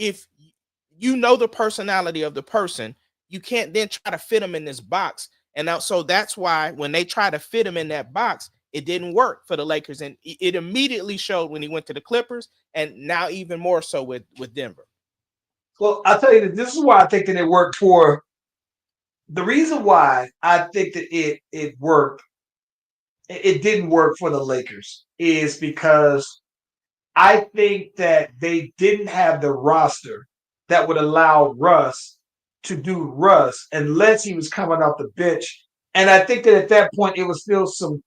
know the personality of the person, you can't then try to fit them in this box. And now, so that's why when they try to fit him in that box, it didn't work for the Lakers. And it immediately showed when he went to the Clippers, and now even more so with Denver. Well, I'll tell you that this is why I think that it worked for. The reason why I think that it worked, it didn't work for the Lakers, is because I think that they didn't have the roster that would allow Russ to do Russ unless he was coming off the bench. And I think that at that point, it was still some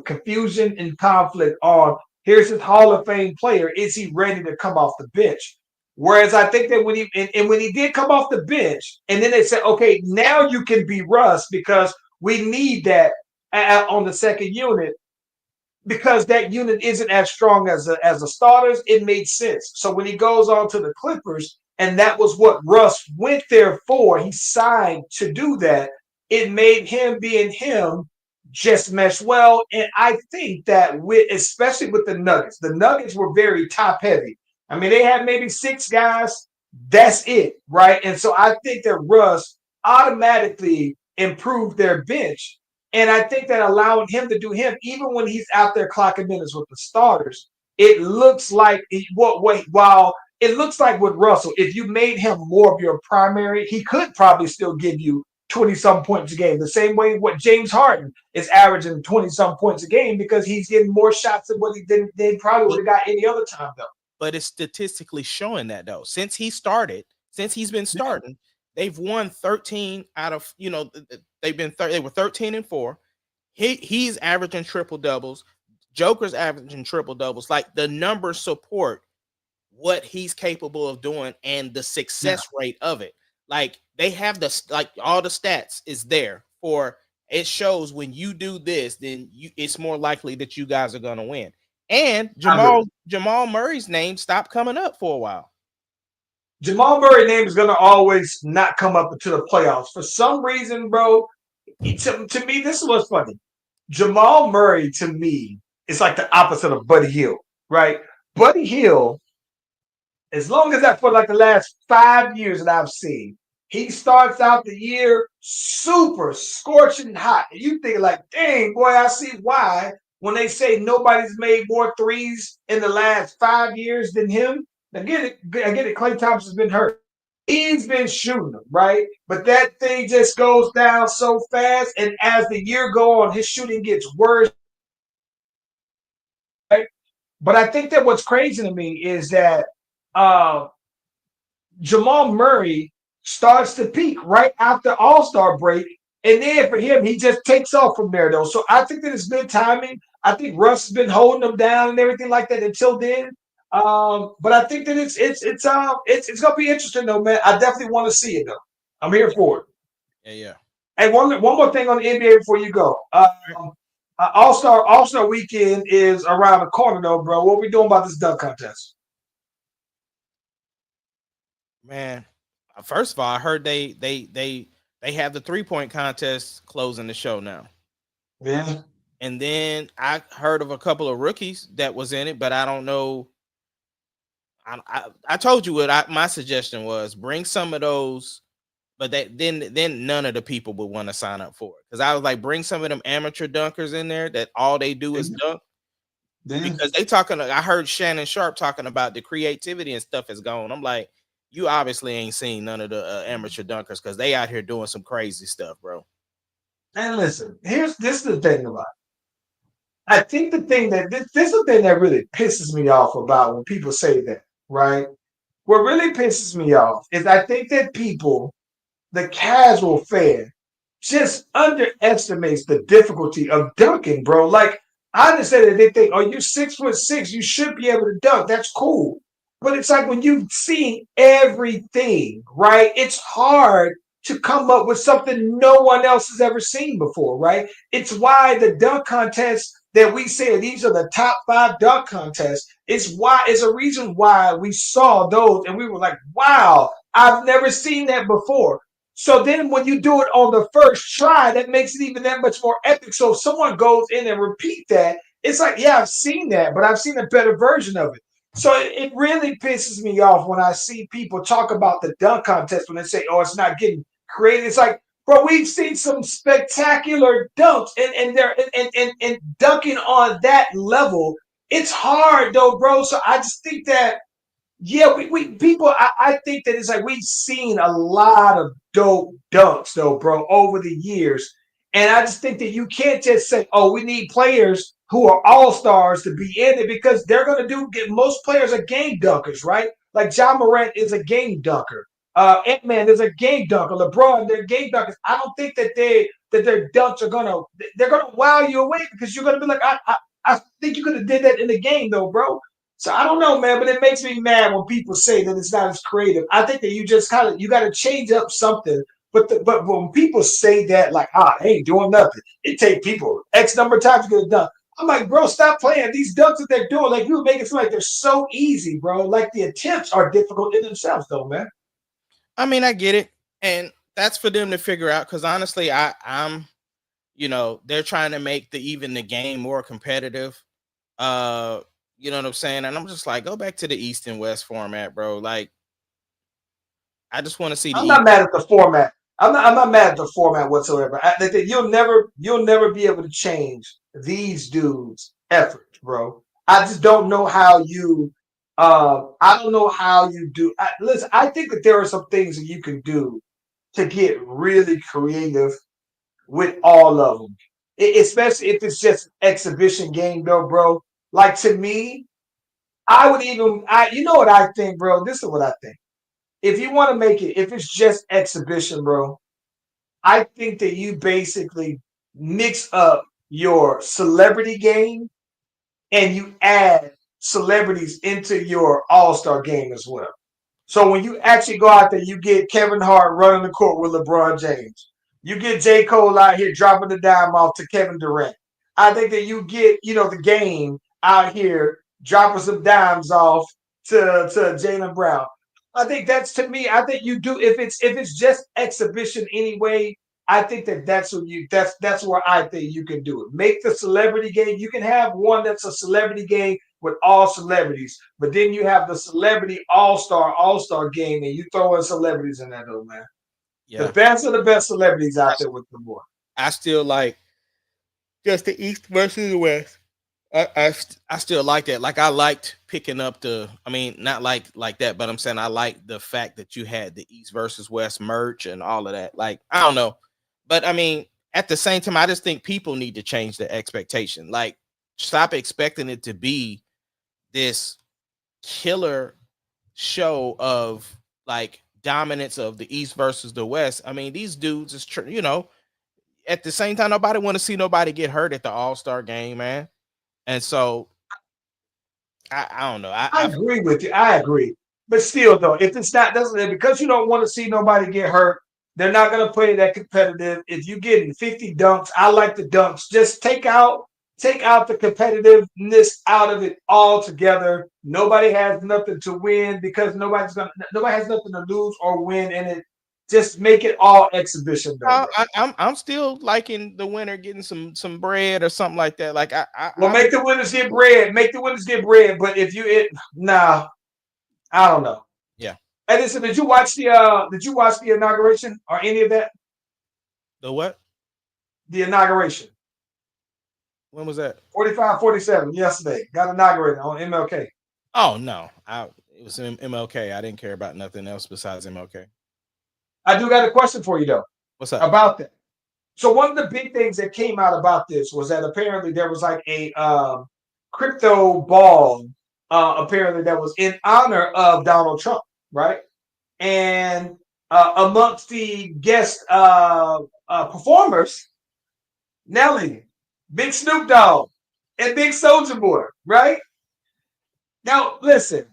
confusion and conflict on, here's his Hall of Fame player. Is he ready to come off the bench? Whereas I think that when he did come off the bench, and then they said, okay, now you can be Russ because we need that on the second unit, because that unit isn't as strong as the starters, it made sense. So when he goes on to the Clippers, and that was what Russ went there for, he signed to do that. it made him being him just mesh well. And I think that with especially with the Nuggets were very top heavy. I mean, they had maybe 6 guys. That's it, right? And so I think that Russ automatically improved their bench. And I think that allowing him to do him, even when he's out there clocking minutes with the starters, it looks like while it looks like with Russell, if you made him more of your primary, he could probably still give you 20 some points a game. The same way what James Harden is averaging 20 some points a game because he's getting more shots than what he did they probably would have got any other time though. But it's statistically showing that though. Since he's been starting, they've won 13 out of, they were 13-4. He's averaging triple doubles. Joker's averaging triple doubles. Like the numbers support what he's capable of doing and the success rate of it. Like they have all the stats is there for it shows when you do this, then it's more likely that you guys are gonna win. And Jamal Murray's name stopped coming up for a while. Jamal Murray's name is gonna always not come up into the playoffs. For some reason, bro, to me, this is what's funny. Jamal Murray, to me, is like the opposite of Buddy Hield, right? Buddy Hield, as long as that for like the last 5 years that I've seen, he starts out the year super scorching hot. And you think like, dang, boy, I see why when they say nobody's made more threes in the last 5 years than him. I get it. Klay Thompson's been hurt. He's been shooting them, right? But that thing just goes down so fast. And as the year goes on, his shooting gets worse. Right? But I think that what's crazy to me is that Jamal Murray starts to peak right after All-Star break. And then for him, he just takes off from there, though. So I think that it's good timing. I think Russ has been holding them down and everything like that until then. But I think that it's gonna be interesting though, man. I definitely want to see it though. I'm here for it. Yeah. Hey, one more thing on the NBA before you go. All-Star weekend is around the corner though, bro. What are we doing about this dunk contest? Man, first of all, I heard they have the 3-point contest closing the show now. Yeah. And then I heard of a couple of rookies that was in it, but I don't know. I told you what my suggestion was: bring some of those, but then none of the people would want to sign up for it because I was like, bring some of them amateur dunkers in there that all they do is dunk. Because they talking. I heard Shannon Sharp talking about the creativity and stuff is gone. I'm like, you obviously ain't seen none of the amateur dunkers because they out here doing some crazy stuff, bro. And listen, this is the thing about it. I think the thing that this is the thing that really pisses me off about when people say that, right? What really pisses me off is I think that people, the casual fan, just underestimates the difficulty of dunking, bro. Like, I understand that they think, oh, you're 6'6", you should be able to dunk. That's cool. But it's like when you've seen everything, right? It's hard to come up with something no one else has ever seen before, right? It's why the dunk contest that we say these are the top 5 dunk contests. It's a reason why we saw those and we were like, wow, I've never seen that before. So then when you do it on the first try, that makes it even that much more epic. So if someone goes in and repeat that, it's like, yeah, I've seen that, but I've seen a better version of it. So it really pisses me off when I see people talk about the dunk contest when they say, oh, it's not getting created. It's like, bro, we've seen some spectacular dunks and they're and dunking on that level. It's hard though, bro. So I just think that, yeah, we people, I think that it's like we've seen a lot of dope dunks though, bro, over the years. And I just think that you can't just say, oh, we need players who are all-stars to be in it because they're going to get most players are game dunkers, right? Like Ja Morant is a game dunker. Ant-Man is a game dunker. LeBron, they're game dunkers. I don't think that their dunks are they're gonna wow you away because you're gonna be like, I think you could have did that in the game though, bro. So I don't know, man, but it makes me mad when people say that it's not as creative. I think that you just you got to change up something. But when people say that, like, they ain't doing nothing, it take people X number of times to get it done. I'm like, bro, stop playing. These dunks that they're doing, like, you make it seem like they're so easy, bro. Like, the attempts are difficult in themselves, though, man. I mean, I get it. And That's for them to figure out. Because honestly, I'm they're trying to make the game more competitive. Uh, you know what I'm saying? And I'm just like, go back to the East and West format, bro. Like, I just want to see the I'm East. not mad at the format. I'm not mad at the format whatsoever. You'll never be able to change these dudes' effort, bro. I just don't know how you. I don't know how you do. Listen, I think that there are some things that you can do to get really creative with all of them, especially if it's just an exhibition game, though, bro. Like to me, I would even. You know what I think, bro? This is what I think. If you want to make it, if it's just exhibition, bro, I think that you basically mix up your celebrity game and you add celebrities into your all-star game as well. So when you actually go out there, you get Kevin Hart running the court with LeBron James. You get J. Cole out here dropping the dime off to Kevin Durant. I think that you get, the game out here dropping some dimes off to Jalen Brown. I think that's to me. I think you do if it's just exhibition anyway. I think that that's where I think you can do it. Make the celebrity game. You can have one that's a celebrity game with all celebrities, but then you have the celebrity all star game, and you throw in celebrities in that though, man. The Yeah, best of the best celebrities out there with the boy. I still like just the East versus the West. I still like that. Like I liked picking up I mean, not like that, but I'm saying I like the fact that you had the East versus West merch and all of that. Like, I don't know. But I mean, at the same time, I just think people need to change the expectation. Like, stop expecting it to be this killer show of like dominance of the East versus the West. I mean, these dudes is at the same time, nobody want to see nobody get hurt at the All-Star game, man. And so I don't know. I agree with you. I agree. But still, though, if it's not doesn't because you don't want to see nobody get hurt, they're not going to play that competitive. If you getting 50 dunks, I like the dunks. Just take out the competitiveness out of it altogether. Nobody has nothing to win because nobody has nothing to lose or win in it. Just make it all exhibition, though, bro. I'm still liking the winner getting some bread or something like that. Like Well, make the winners get bread. Make the winners get bread. But if nah, I don't know. Yeah. Hey, listen, did you watch the inauguration or any of that? The what? The inauguration. When was that? 45-47 yesterday. Got inaugurated on MLK. Oh no, it was MLK. I didn't care about nothing else besides MLK. I do got a question for you though What's up? about that. So one of the big things that came out about this was that apparently there was like a crypto ball apparently that was in honor of Donald Trump, right? And amongst the guest performers, Nelly, Big Snoop Dogg, and Big Soulja Boy, right? Now, listen,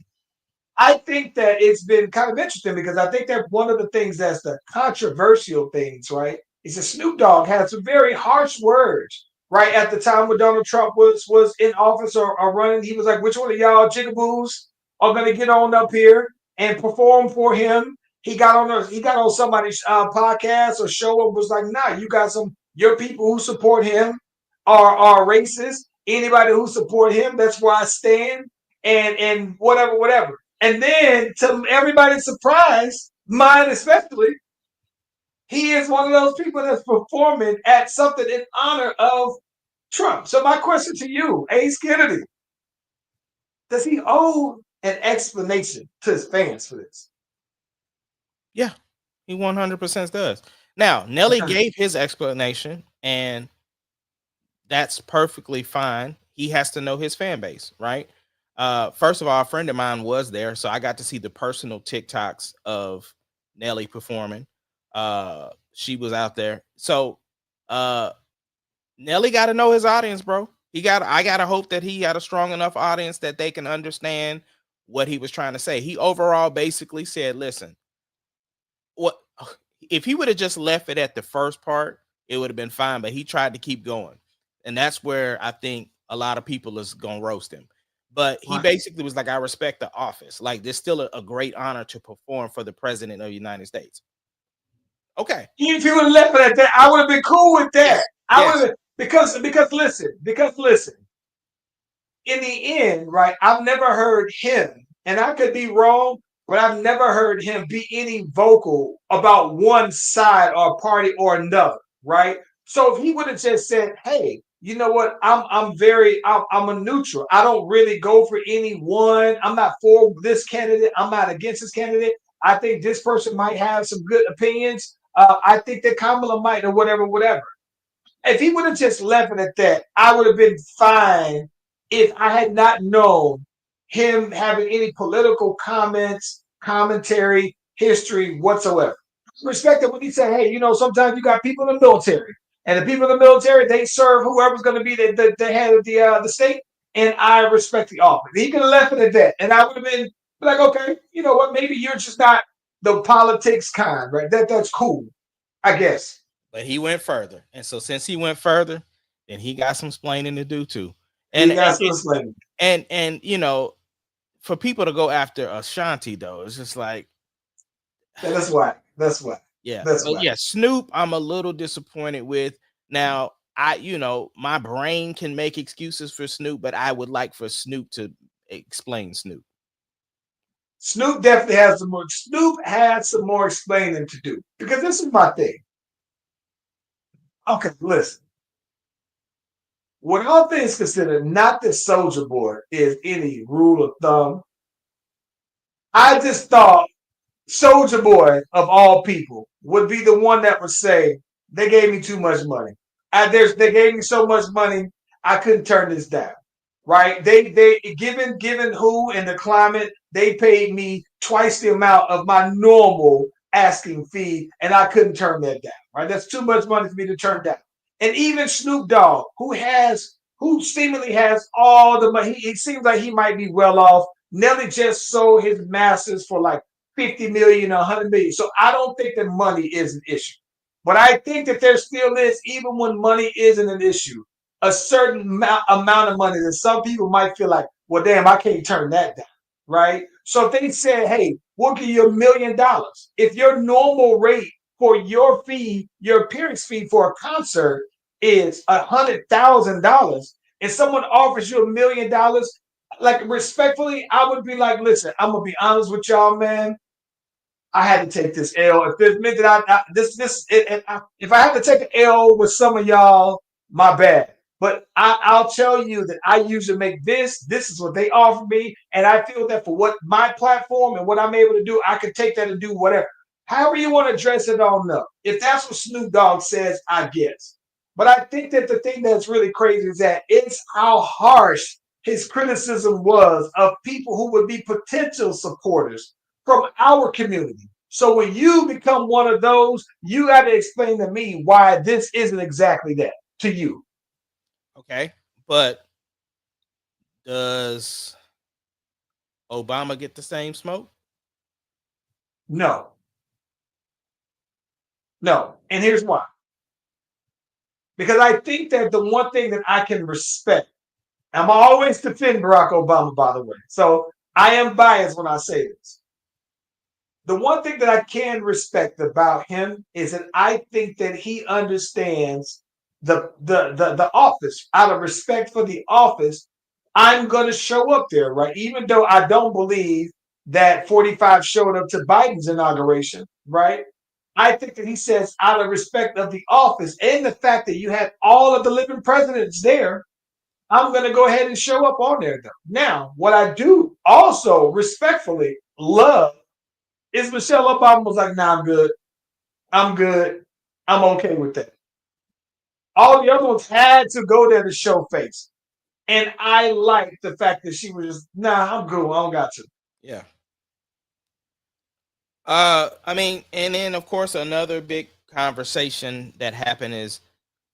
I think that it's been kind of interesting because I think that one of the things that's the controversial things, right, is that Snoop Dogg had some very harsh words, right, at the time when Donald Trump was in office or running. He was like, "Which one of y'all jigaboos are gonna get on up here and perform for him?" He got on somebody's podcast or show and was like, "Nah, you got your people who support him are racist. Anybody who support him, that's where I stand." And whatever. And then, to everybody's surprise, mine especially, he is one of those people that's performing at something in honor of Trump. So my question to you, Ace Kennedy, does he owe an explanation to his fans for this? Yeah, he 100% does. Now, Nelly Okay. gave his explanation, and that's perfectly fine. He has to know his fan base, right? First of all, a friend of mine was there, so I got to see the personal TikToks of Nelly performing. She was out there. So Nelly got to know his audience, bro. I gotta hope that he had a strong enough audience that they can understand what he was trying to say. He overall basically said, listen, what if he would have just left it at the first part, it would have been fine, but he tried to keep going. And that's where I think a lot of people is gonna roast him. But he Right. basically was like, I respect the office. Like, there's still a great honor to perform for the president of the United States. Okay. Even if he would have left it at that, I would have been cool with that. Yes. I Yes. would have because listen. In the end, right? I've never heard him, and I could be wrong, but I've never heard him be any vocal about one side or party or another, right? So if he would have just said, "Hey, you know what? I'm a neutral. I don't really go for any one. I'm not for this candidate. I'm not against this candidate. I think this person might have some good opinions. I think that Kamala might, or whatever, whatever." If he would have just left it at that, I would have been fine if I had not known him having any political comments, commentary, history whatsoever. Respect it when he said, hey, sometimes you got people in the military, and the people in the military, they serve whoever's going to be the head of the state, and I respect the office. He could have left it at that, and I would have been like, okay, you know what? Maybe you're just not the politics kind, right? That's cool, I guess. But he went further, and so since he went further, then he got some splaining to do too. He And got some slang. and for people to go after Ashanti though, it's just like That's why. That's why. yeah. That's But why. yeah, Snoop, I'm a little disappointed with. Now, my brain can make excuses for Snoop, but I would like for Snoop to explain Snoop. Snoop definitely has some more. Snoop had some more explaining to do because this is my thing. Okay, listen. When all things considered, not that Soulja Boy is any rule of thumb. I just thought Soulja Boy of all people would be the one that would say they gave me too much money. They gave me so much money I couldn't turn this down. Right? They given who in the climate they paid me twice the amount of my normal asking fee, and I couldn't turn that down. Right? That's too much money for me to turn down. And even Snoop Dogg, who seemingly has all the money, it seems like he might be well off. Nelly just sold his masters for like 50 million, 100 million. So I don't think that money is an issue. But I think that there still is, even when money isn't an issue, a certain amount of money that some people might feel like, well, damn, I can't turn that down, right? So if they said, hey, we'll give you $1 million. If your normal rate for your fee, your appearance fee for a concert is $100,000, and someone offers you $1 million, like respectfully, I would be like, listen, I'm gonna be honest with y'all, man. I had to take this L. If this meant that if I had to take an L with some of y'all, my bad. But I'll tell you that I usually make this. This is what they offer me, and I feel that for what my platform and what I'm able to do, I can take that and do whatever. However you want to address it, I don't know. If that's what Snoop Dogg says, I guess. But I think that the thing that's really crazy is that it's how harsh his criticism was of people who would be potential supporters from our community. So when you become one of those, you got to explain to me why this isn't exactly that to you. Okay. But does Obama get the same smoke? No. No. And here's why. Because I think that the one thing that I can respect, I'm always defend Barack Obama, by the way. So I am biased when I say this. The one thing that I can respect about him is that I think that he understands the office. Out of respect for the office, I'm going to show up there, right? Even though I don't believe that 45 showed up to Biden's inauguration, right? I think that he says, out of respect of the office and the fact that you had all of the living presidents there, I'm going to go ahead and show up on there, though. Now, what I do also respectfully love is Michelle Obama was like, nah, I'm good. I'm good. I'm okay with that. All the other ones had to go there to show face. And I like the fact that she was just, nah, I'm good. I don't got to. Yeah. I mean, and then of course another big conversation that happened is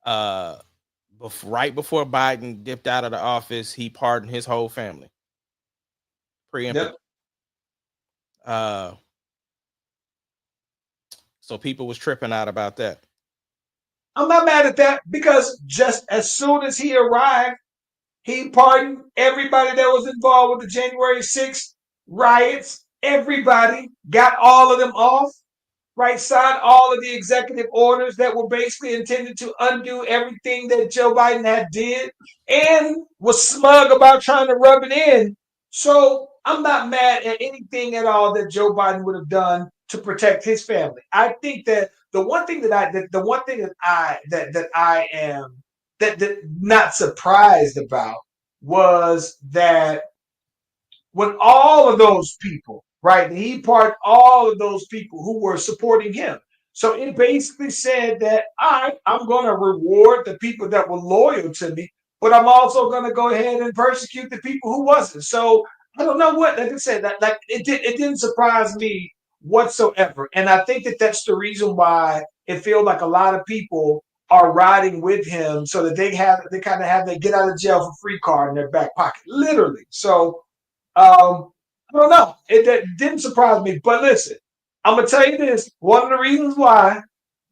right before Biden dipped out of the office, he pardoned his whole family. Preemptive. Yep. So people was tripping out about that. I'm not mad at that because just as soon as he arrived, he pardoned everybody that was involved with the January 6th riots. Everybody got all of them off. right, signed all of the executive orders that were basically intended to undo everything that Joe Biden had did, and was smug about trying to rub it in. So I'm not mad at anything at all that Joe Biden would have done to protect his family. I think that the one thing that I am that not surprised about was that when all of those people, right, he pardoned all of those people who were supporting him. So it basically said that I'm going to reward the people that were loyal to me, but I'm also going to go ahead and persecute the people who wasn't. So I don't know what, like I said, that like it didn't surprise me whatsoever, and I think that that's the reason why it feels like a lot of people are riding with him, so that they kind of have their get out of jail for free card in their back pocket, literally. So I don't know. It didn't surprise me. But listen, I'm gonna tell you this. One of the reasons why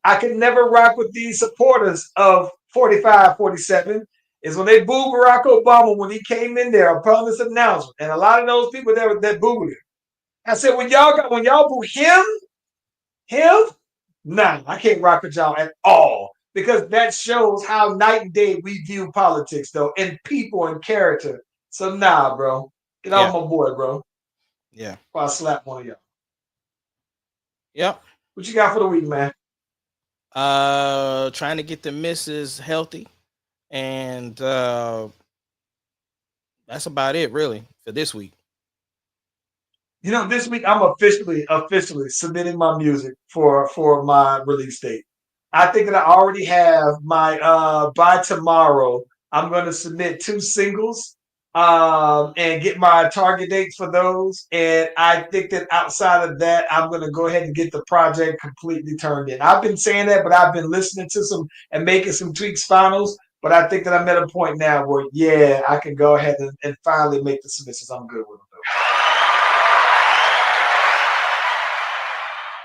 I can never rock with these supporters of 45, 47 is when they booed Barack Obama when he came in there upon this announcement. And a lot of those people that booed him. I said, when y'all boo him, nah, I can't rock with y'all at all. Because that shows how night and day we view politics, though, and people and character. So nah, bro. Get Yeah. off my boy, bro. Yeah. Or I'll slap one of y'all. Yep. What you got for the week, man? Trying to get the missus healthy, and that's about it really for this week. You know, this week I'm officially submitting my music for my release date. I think that I already have my by tomorrow. I'm going to submit 2 singles and get my target dates for those. And I think that outside of that, I'm going to go ahead and get the project completely turned in. I've been saying that, but I've been listening to some and making some tweaks finals. But I think that I'm at a point now where, yeah, I can go ahead and finally make the submissions. I'm good with them.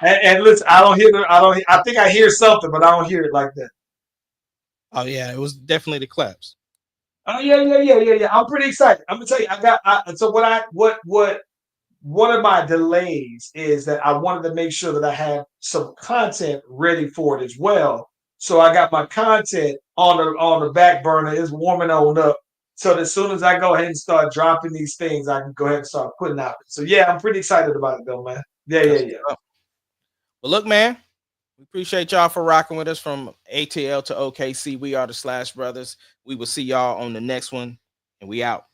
And listen, I don't hear. I think I hear something, but I don't hear it like that. Oh yeah, it was definitely the claps. Oh yeah. I'm pretty excited. I'm gonna tell you, so what one of my delays is that I wanted to make sure that I have some content ready for it as well. So I got my content on the back burner. It's warming on up. So that as soon as I go ahead and start dropping these things, I can go ahead and start putting out. So yeah, I'm pretty excited about it though, man. Yeah. Well, look, man, we appreciate y'all for rocking with us from ATL to OKC. We are the Slash Brothers. We will see y'all on the next one, and we out.